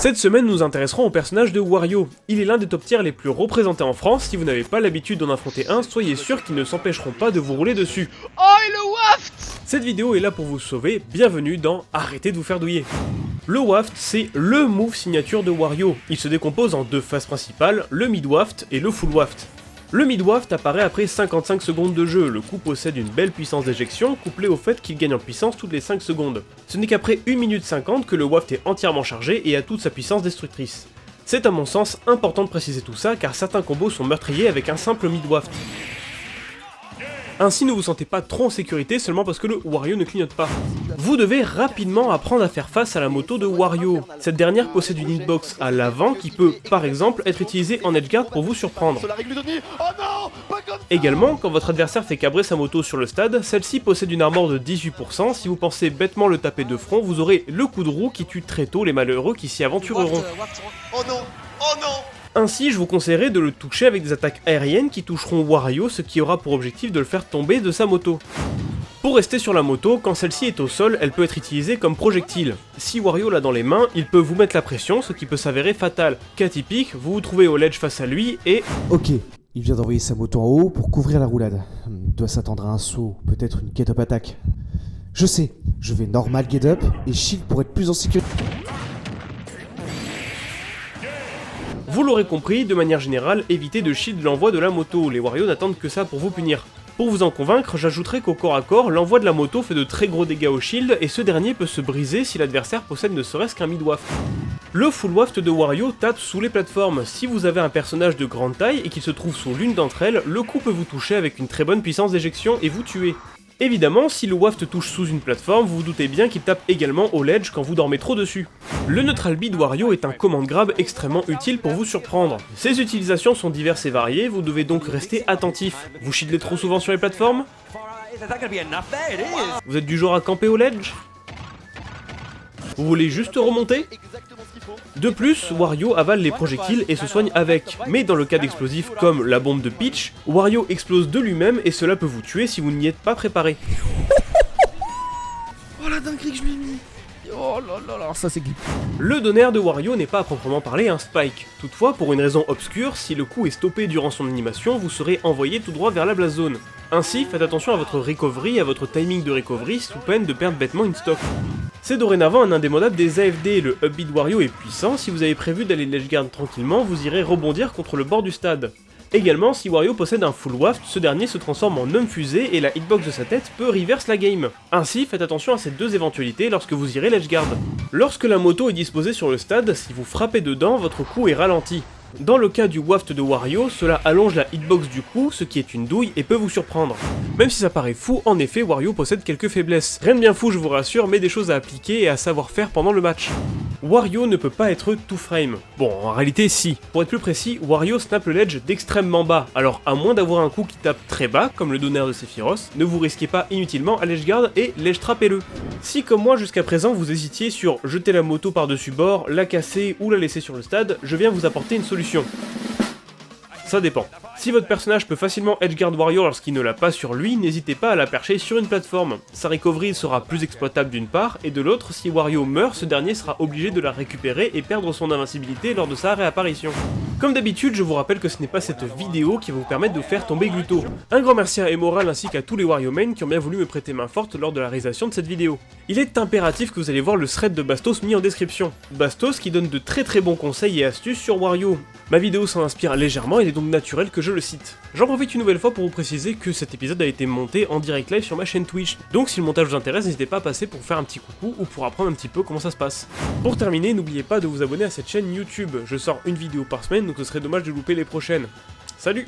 Cette semaine, nous nous intéresserons au personnage de Wario. Il est l'un des top tiers les plus représentés en France. Si vous n'avez pas l'habitude d'en affronter un, soyez sûr qu'ils ne s'empêcheront pas de vous rouler dessus. Oh, et le waft! Cette vidéo est là pour vous sauver. Bienvenue dans Arrêtez de vous faire douiller. Le waft, c'est le move signature de Wario. Il se décompose en deux phases principales, le mid-waft et le full waft. Le mid-waft apparaît après 55 secondes de jeu, le coup possède une belle puissance d'éjection, couplée au fait qu'il gagne en puissance toutes les 5 secondes. Ce n'est qu'après 1 minute 50 que le waft est entièrement chargé et a toute sa puissance destructrice. C'est à mon sens important de préciser tout ça car certains combos sont meurtriers avec un simple mid-waft. Ainsi ne vous sentez pas trop en sécurité seulement parce que le Wario ne clignote pas. Vous devez rapidement apprendre à faire face à la moto de Wario. Cette dernière possède une hitbox à l'avant qui peut, par exemple, être utilisée en edgeguard pour vous surprendre. Également, quand votre adversaire fait cabrer sa moto sur le stade, celle-ci possède une armor de 18%, si vous pensez bêtement le taper de front, vous aurez le coup de roue qui tue très tôt les malheureux qui s'y aventureront. Oh non! Oh non! Ainsi, je vous conseillerais de le toucher avec des attaques aériennes qui toucheront Wario, ce qui aura pour objectif de le faire tomber de sa moto. Pour rester sur la moto, quand celle-ci est au sol, elle peut être utilisée comme projectile. Si Wario l'a dans les mains, il peut vous mettre la pression, ce qui peut s'avérer fatal. Cas typique, vous vous trouvez au ledge face à lui et... Ok, il vient d'envoyer sa moto en haut pour couvrir la roulade. Doit s'attendre à un saut, peut-être une get-up attack. Je sais, je vais normal get-up et shield pour être plus en sécurité. Vous l'aurez compris, de manière générale, évitez de shield l'envoi de la moto, les Wario n'attendent que ça pour vous punir. Pour vous en convaincre, j'ajouterai qu'au corps à corps, l'envoi de la moto fait de très gros dégâts au shield et ce dernier peut se briser si l'adversaire possède ne serait-ce qu'un mid-waft. Le full waft de Wario tape sous les plateformes. Si vous avez un personnage de grande taille et qu'il se trouve sous l'une d'entre elles, le coup peut vous toucher avec une très bonne puissance d'éjection et vous tuer. Évidemment, si le waft touche sous une plateforme, vous vous doutez bien qu'il tape également au ledge quand vous dormez trop dessus. Le neutral B de Wario est un command grab extrêmement utile pour vous surprendre. Ses utilisations sont diverses et variées, vous devez donc rester attentif. Vous shieldez trop souvent sur les plateformes? Vous êtes du genre à camper au ledge? Vous voulez juste remonter? De plus, Wario avale les projectiles et se soigne avec, mais dans le cas d'explosifs comme la bombe de Peach, Wario explose de lui-même et cela peut vous tuer si vous n'y êtes pas préparé. Oh la dinguerie que je lui ai mis. Oh là là, ça c'est grip. Le donner de Wario n'est pas à proprement parler un spike. Toutefois, pour une raison obscure, si le coup est stoppé durant son animation, vous serez envoyé tout droit vers la blast zone. Ainsi, faites attention à votre recovery et à votre timing de recovery sous peine de perdre bêtement une stock. C'est dorénavant un indémodable des AFD, le upbeat Wario est puissant, si vous avez prévu d'aller ledgeguard tranquillement, vous irez rebondir contre le bord du stade. Également, si Wario possède un full waft, ce dernier se transforme en homme fusée et la hitbox de sa tête peut reverse la game. Ainsi, faites attention à ces deux éventualités lorsque vous irez ledgeguard. Lorsque la moto est disposée sur le stade, si vous frappez dedans, votre coup est ralenti. Dans le cas du waft de Wario, cela allonge la hitbox du coup, ce qui est une douille et peut vous surprendre. Même si ça paraît fou, en effet, Wario possède quelques faiblesses. Rien de bien fou, je vous rassure, mais des choses à appliquer et à savoir faire pendant le match. Wario ne peut pas être two frame. Bon, en réalité si. Pour être plus précis, Wario snap le ledge d'extrêmement bas, alors à moins d'avoir un coup qui tape très bas, comme le donner de Sephiroth, ne vous risquez pas inutilement à ledgeguard et ledge trappez-le. Si comme moi jusqu'à présent vous hésitiez sur jeter la moto par-dessus bord, la casser ou la laisser sur le stade, je viens vous apporter une solution. Ça dépend. Si votre personnage peut facilement edgeguard Wario lorsqu'il ne l'a pas sur lui, n'hésitez pas à la percher sur une plateforme. Sa recovery sera plus exploitable d'une part, et de l'autre, si Wario meurt, ce dernier sera obligé de la récupérer et perdre son invincibilité lors de sa réapparition. Comme d'habitude, je vous rappelle que ce n'est pas cette vidéo qui va vous permettre de faire tomber Gluto. Un grand merci à Emerald ainsi qu'à tous les Wario mains qui ont bien voulu me prêter main forte lors de la réalisation de cette vidéo. Il est impératif que vous allez voir le thread de Bastos mis en description. Bastos qui donne de très bons conseils et astuces sur Wario. Ma vidéo s'en inspire légèrement et il est donc naturel que je le cite. J'en profite une nouvelle fois pour vous préciser que cet épisode a été monté en direct live sur ma chaîne Twitch, donc si le montage vous intéresse, n'hésitez pas à passer pour faire un petit coucou ou pour apprendre un petit peu comment ça se passe. Pour terminer, n'oubliez pas de vous abonner à cette chaîne YouTube, je sors une vidéo par semaine donc ce serait dommage de louper les prochaines. Salut!